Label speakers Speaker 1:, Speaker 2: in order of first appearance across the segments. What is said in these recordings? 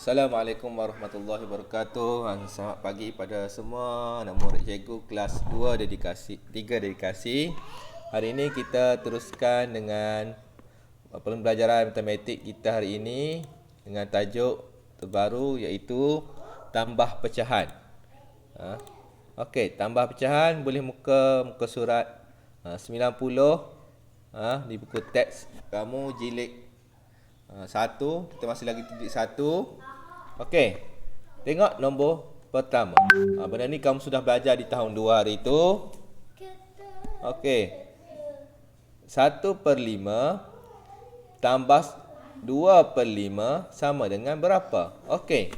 Speaker 1: Assalamualaikum warahmatullahi wabarakatuh. Selamat pagi pada semua anak murid cikgu kelas 2 dedikasi 3 dedikasi. Hari ini kita teruskan dengan pembelajaran matematik kita hari ini dengan tajuk terbaru iaitu tambah pecahan. Okey, tambah pecahan boleh muka surat 90 di buku teks kamu jilid 1, kita masih lagi titik 1. Okey. Tengok nombor pertama. Benda ni kamu sudah belajar di tahun 2 hari itu. Okey. 1/5 tambah 2/5 sama dengan berapa? Okey.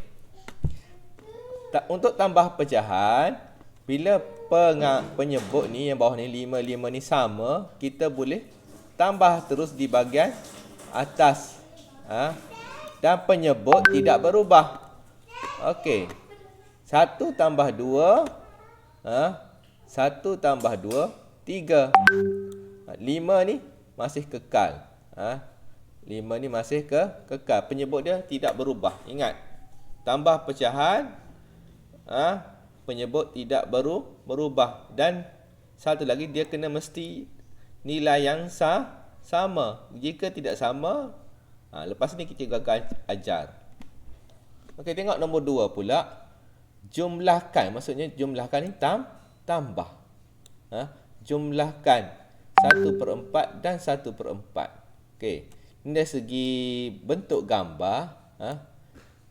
Speaker 1: Untuk tambah pecahan, bila penyebut ni yang bawah ni 5 ni sama, kita boleh tambah terus di bahagian atas. Dan penyebut tidak berubah. Okey. 1 tambah 2, 1 tambah 2, 3. 5 ni masih kekal. 5 ni masih kekal. Penyebut dia tidak berubah. Ingat, tambah pecahan, penyebut tidak berubah. Dan satu lagi, dia kena mesti nilai yang sama. Jika tidak sama, lepas ni kita akan ajar. Okey, tengok nombor 2 pula. Jumlahkan, maksudnya jumlahkan ni tambah. Jumlahkan 1/4 dan 1/4. Okey, ini dari segi bentuk gambar.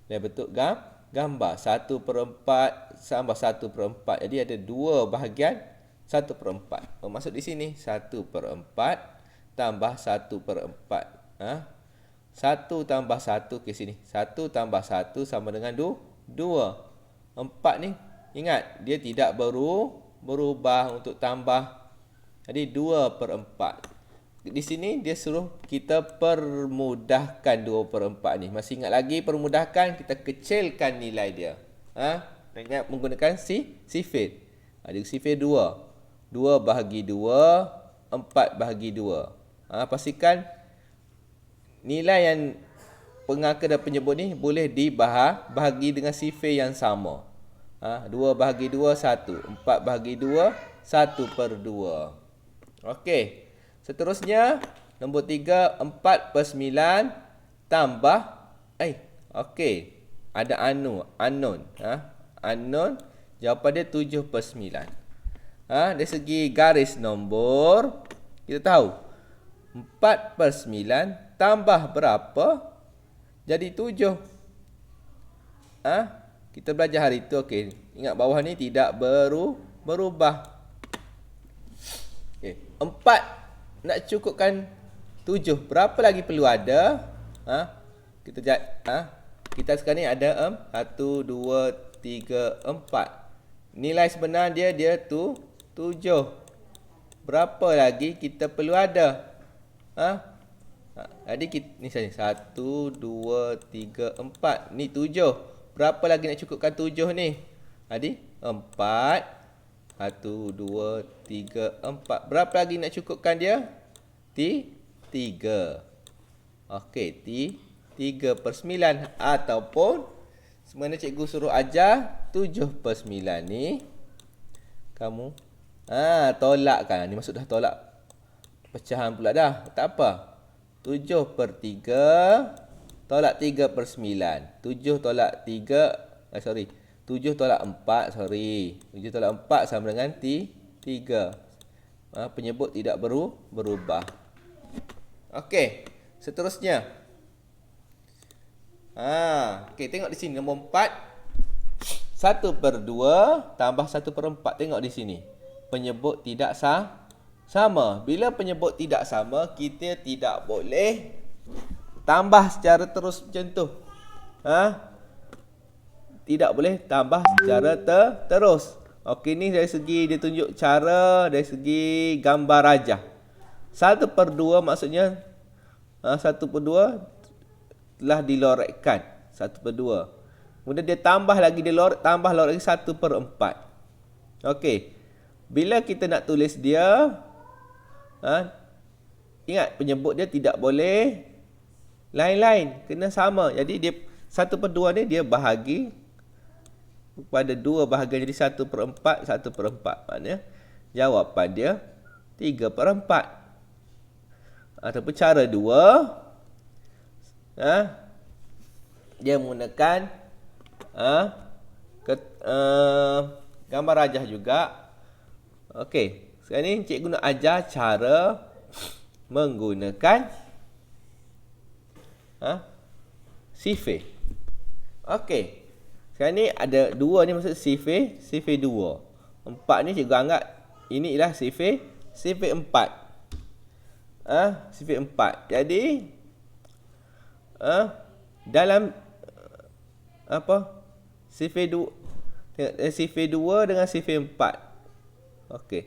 Speaker 1: Dari bentuk gambar 1/4 tambah 1/4. Jadi ada 2 bahagian 1/4. Maksud di sini 1/4 tambah 1/4. 1 tambah 1 ke sini. 1 tambah 1 sama dengan 2. 4 ni, ingat, dia tidak berubah untuk tambah. Jadi 2/4. Di sini dia suruh kita permudahkan 2/4 ni. Masih ingat lagi permudahkan, kita kecilkan nilai dia. Ingat menggunakan sifir. Dia sifir 2. 2 bahagi 2, 4 bahagi 2. Pastikan nilai yang pengangka dan penyebut ni boleh dibahagi dengan sifir yang sama. 2 bahagi 2, 1. 4 bahagi 2, 1/2. Okey. Seterusnya, nombor 3, 4/9 tambah, okey. Ada unknown. Unknown, jawapan dia 7/9. Dari segi garis nombor, kita tahu 4/9 tambah berapa? Jadi 7. Kita belajar hari itu. Okey. Ingat bawah ni tidak berubah. Okey. 4 nak cukupkan 7. Berapa lagi perlu ada? Kita sekarang ni ada 1, 2, 3, 4. Nilai sebenar dia 7. Berapa lagi kita perlu ada? Jadi ni saja 1, 2, 3, 4. Ni 7. Berapa lagi nak cukupkan 7 ni? Jadi 4. 1, 2, 3, 4. Berapa lagi nak cukupkan dia? 3. Okey, 3/9. Ataupun sebenarnya cikgu suruh ajar 7/9 ni. Kamu tolakkan. Ni maksud dah tolak pecahan pula dah. Tak apa. 7/3 tolak 3/9. 7 tolak 3, 7 tolak 4, 7 tolak 4 sama dengan 3. Penyebut tidak berubah. Okey, seterusnya. Okey, tengok di sini nombor 4. 1/2 tambah 1/4. Tengok di sini. Penyebut tidak sama. Bila penyebut tidak sama, kita tidak boleh tambah secara terus macam tu. Tidak boleh tambah secara terus. Okey, ni dari segi dia tunjuk cara dari segi gambar rajah. 1/2 maksudnya 1/2 telah dilorekkan. 1/2. Kemudian dia tambah lagi, tambah lagi 1/4. Okey. Bila kita nak tulis dia, ingat penyebut dia tidak boleh lain-lain, kena sama. Jadi dia 1/2 ni dia bahagi pada 2 bahagian jadi 1/4, 1/4. Maknanya jawapan dia 3/4. Ataupun cara 2, dia menggunakan gambar rajah juga. Okey, sekarang ni cikgu nak ajar cara menggunakan sifir. Okey, sekarang ni ada 2 ni maksud sifir 2. 4 ni cikgu anggap ini ialah sifir 4. Sifir 4. Jadi dalam sifir 2 dengan sifir 4. Okey.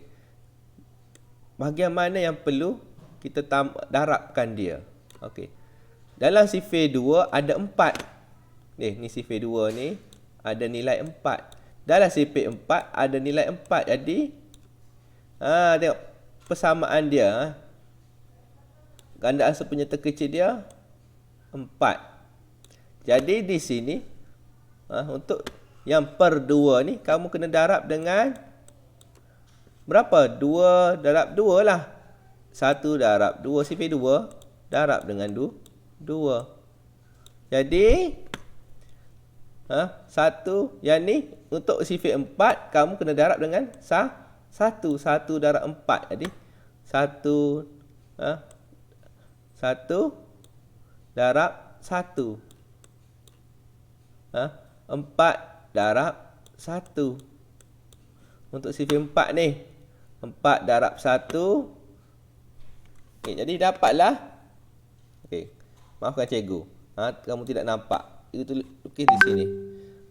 Speaker 1: Bahagian mana yang perlu kita darabkan dia? Okey. Dalam sifir 2 ada 4. Ni sifir 2 ni ada nilai 4. Dalam sifir 4 ada nilai 4. Jadi tengok persamaan dia. Gandaan sepunya terkecil dia 4. Jadi di sini untuk yang per 2 ni kamu kena darab dengan berapa? 2 darab 2 lah. 1 darab 2 sifir 2 darab dengan 2. Jadi 1 yang ni untuk sifir 4 kamu kena darab dengan 1 darab 4. Jadi 1 darab 1. 4 darab 1. Untuk sifir 4 ni 4 darab 1. Okay, jadi dapatlah. Okay, maafkan cikgu. Kamu tidak nampak. Itu lukis di sini.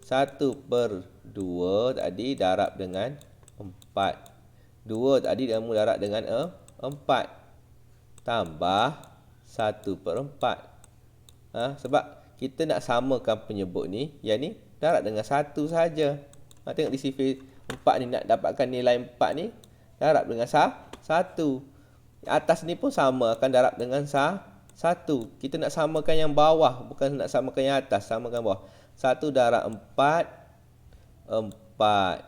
Speaker 1: 1/2 tadi darab dengan 4. 2 tadi kamu darab dengan 4. Tambah 1/4. Sebab kita nak samakan penyebut ni. Yang ni darab dengan 1 saja. Tengok di sifir 4 ni nak dapatkan nilai 4 ni. Darab dengan 1. Atas ni pun sama, akan darab dengan 1. Kita nak samakan yang bawah, bukan nak samakan yang atas, samakan bawah. 1 darab 4, 4.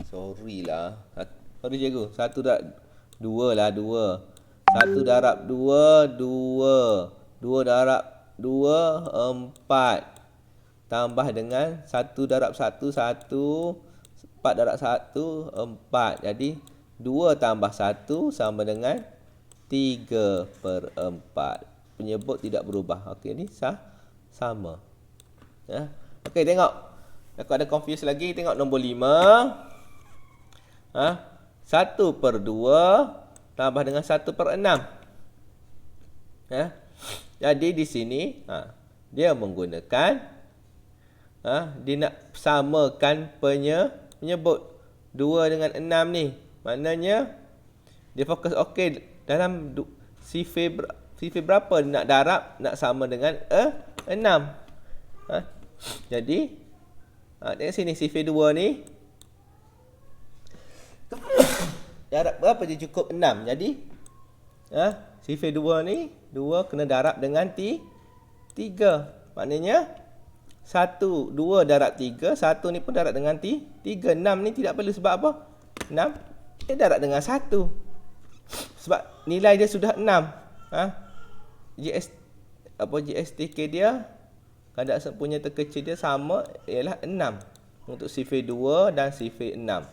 Speaker 1: Sorry cikgu. 1 darab 2 lah, 2. 1 darab 2, 2. 2 darab 2, 4. Tambah dengan 1 darab 1, 1. 4 darab 1, 4. Jadi 2 tambah 1 sama dengan 3/4. Penyebut tidak berubah. Okey, ni sama. Okey, tengok. Aku ada confuse lagi. Tengok nombor 5. 1/2 tambah dengan 1/6. Jadi di sini dia menggunakan dia nak samakan penyebut 2 dengan 6 ni. Maknanya dia fokus okey dalam sifir berapa nak darab nak sama dengan 6. Jadi tengok sini sifir 2 ni darab berapa dia cukup 6. Jadi sifir 2 ni 2 kena darab dengan 3. Maknanya 2 darab 3, 1 ni pun darab dengan 3. 6 ni tidak perlu sebab apa? 6 dia darab dengan 1. Sebab nilai dia sudah 6. GSTK dia gandaan sepunya terkecil dia sama ialah 6 untuk sifir 2 dan sifir 6.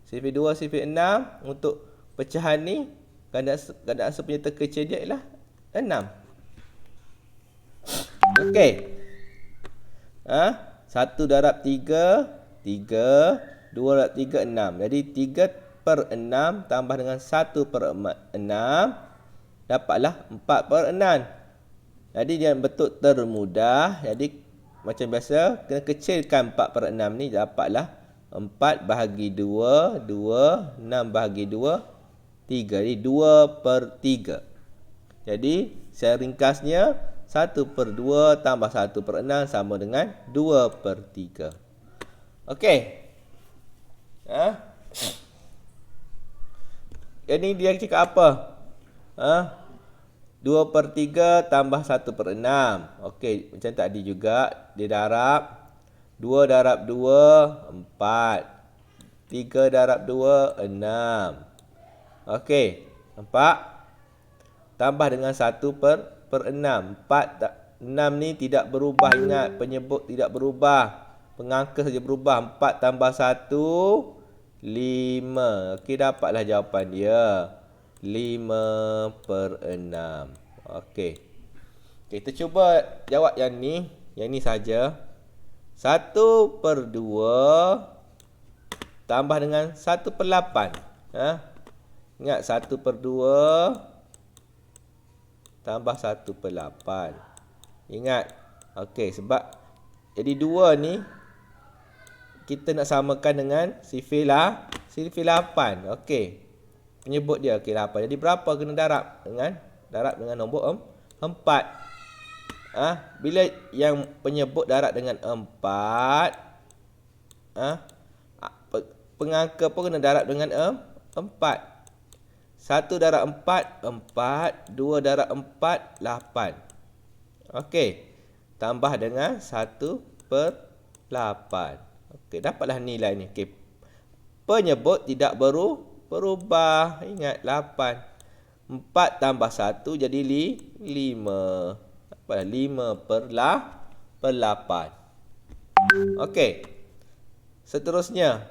Speaker 1: Sifir 2, sifir 6 untuk pecahan ni gandaan sepunya terkecil dia ialah 6. Okey. 1 darab 3, 3. 2 darab 3, 6. Jadi 3/6 tambah dengan 1/6 dapatlah 4/6. Jadi dia bentuk termudah. Jadi macam biasa kena kecilkan 4/6 ni dapatlah 4 bahagi 2, 2, 6 bahagi 2, 3. Jadi 2/3. Jadi saya ringkasnya 1/2 tambah 1/6 sama dengan 2/3. Okey. Jadi dia cakap apa? 2/3 tambah 1/6. Okey, macam tadi juga. Dia darab. 2 darab 2, 4. 3 darab 2, 6. Okey, nampak? Tambah dengan 1/6. 6 ni tidak berubah. Ingat, penyebut tidak berubah. Pengangka saja berubah. 4 tambah 1, 5. Okey, dapatlah jawapan dia. 5/6. Okey. Okey, kita cuba jawab yang ni. Yang ni saja. 1/2 tambah dengan 1/8. Ingat, 1/2 tambah 1/8. Ingat. Okey, sebab jadi 2 ni kita nak samakan dengan sifir 8. Okey. Penyebut dia okey 8. Jadi berapa kena darab dengan nombor 4. Bila yang penyebut darab dengan 4, pengangka pun kena darab dengan 4. 1 darab 4, 4. 2 darab 4, 8. Okey. Tambah dengan 1/8. Okey, dapatlah nilai ni. Okey. Penyebut tidak berubah. Ingat, 8. 4 tambah 1 jadi 5. Dapatlah 5/8. Okey. Seterusnya.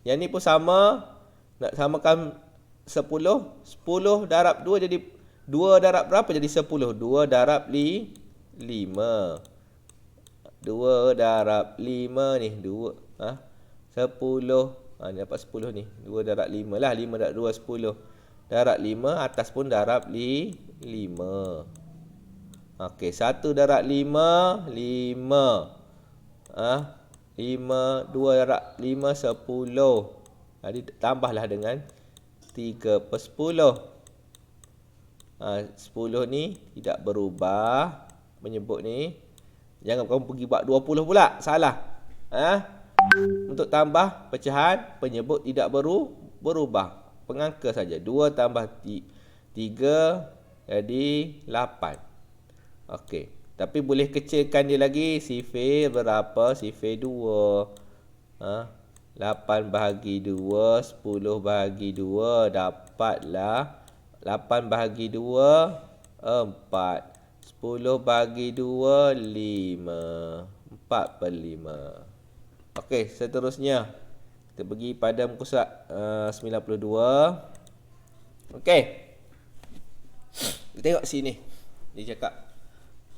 Speaker 1: Yang ni pun sama. Nak samakan 10. 10 darab 2 jadi 2 darab berapa jadi 10? 2 darab 5. 2 darab 5 ni 2. 10. Ni dapat 10 ni. 2 darab 5 lah. 5 darab 2, 10. Darab 5. Atas pun darab 5. Okey. 1 darab 5. 5. 2 darab 5, 10. Jadi tambahlah dengan 3/10. 10 ni tidak berubah. Menyebut ni. Jangan kamu pergi buat 20 pula. Salah. Untuk tambah pecahan, penyebut tidak berubah. Pengangka saja. 2 tambah 3 jadi 8. Okey. Tapi boleh kecilkan dia lagi. Sifir berapa? Sifir 2. 8 bahagi 2, 10 bahagi 2. Dapatlah 8 bahagi 2, 4. 10 bahagi 2, 5. 4/5. Okey, seterusnya. Kita pergi pada muka surat 92. Okey. Kita tengok sini. Dia cakap,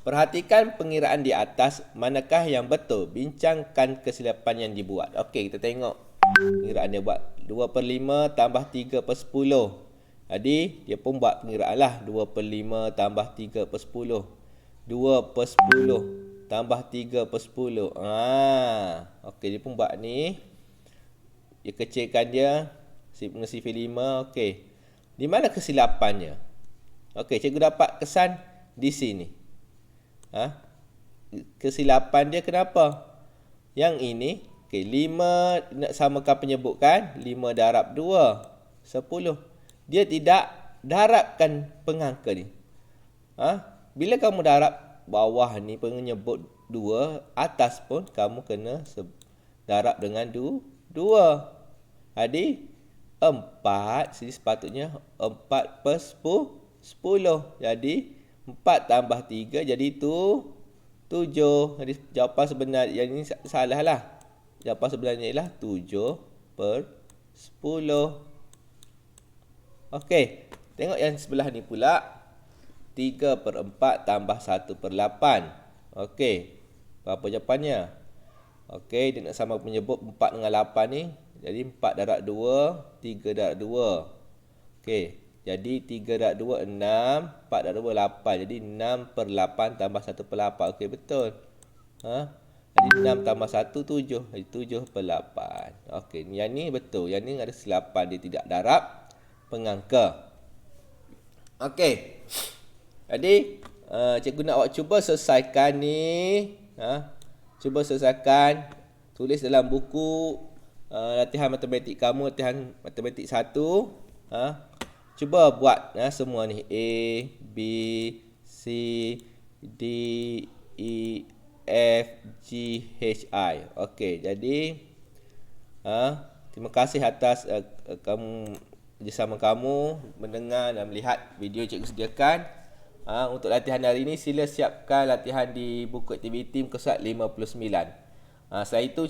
Speaker 1: perhatikan pengiraan di atas, manakah yang betul? Bincangkan kesilapan yang dibuat. Okey, kita tengok pengiraan dia buat. 2/5 tambah 3/10. Jadi, dia pun buat pengiraan lah. 2/5 tambah 3/10. 2/10 tambah 3/10. Okey, dia pun buat ni. Dia kecilkan dia. Dengan sifir 5. Okey. Di mana kesilapannya? Okey, cikgu dapat kesan di sini. Kesilapan dia kenapa? Yang ini, okey, 5 nak samakan penyebut kan? 5 darab 2, 10. Dia tidak darabkan pengangka ni. Bila kamu darab bawah ni penyebut 2, atas pun kamu kena darab dengan 2. Jadi 4, jadi sepatutnya 4/10. Jadi 4 tambah 3 jadi 7. Jadi jawapan sebenar yang ini salah lah. Jawapan sebenarnya ialah 7/10. Okey, tengok yang sebelah ni pula. 3/4 tambah 1/8. Okey, berapa jawapannya? Okey, dia nak sama penyebut 4 dengan 8 ni. Jadi 4 darab 2, 3 darab 2. Okey, jadi 3 darab 2, 6. 4 darab 2, 8. Jadi 6/8 tambah 1/8. Okey, betul. Jadi 6 tambah 1, 7. Jadi 7/8. Okey, yang ni betul. Yang ni ada kesilapan. Dia tidak darab pengangka. Okey. Jadi, cikgu nak awak cuba selesaikan ni. Cuba selesaikan. Tulis dalam buku latihan matematik kamu, latihan matematik 1. Cuba buat semua ni. A, B, C, D, E, F, G, H, I. Okey, jadi terima kasih atas kerjasama kamu mendengar dan melihat video cikgu sediakan. Untuk latihan hari ini, sila siapkan latihan di buku aktiviti muka surat 59. Setelah itu,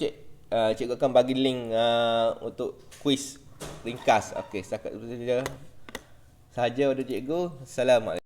Speaker 1: cikgu akan bagi link untuk kuis ringkas. Okey, setakat itu saja. Sahaja pada cikgu. Assalamualaikum.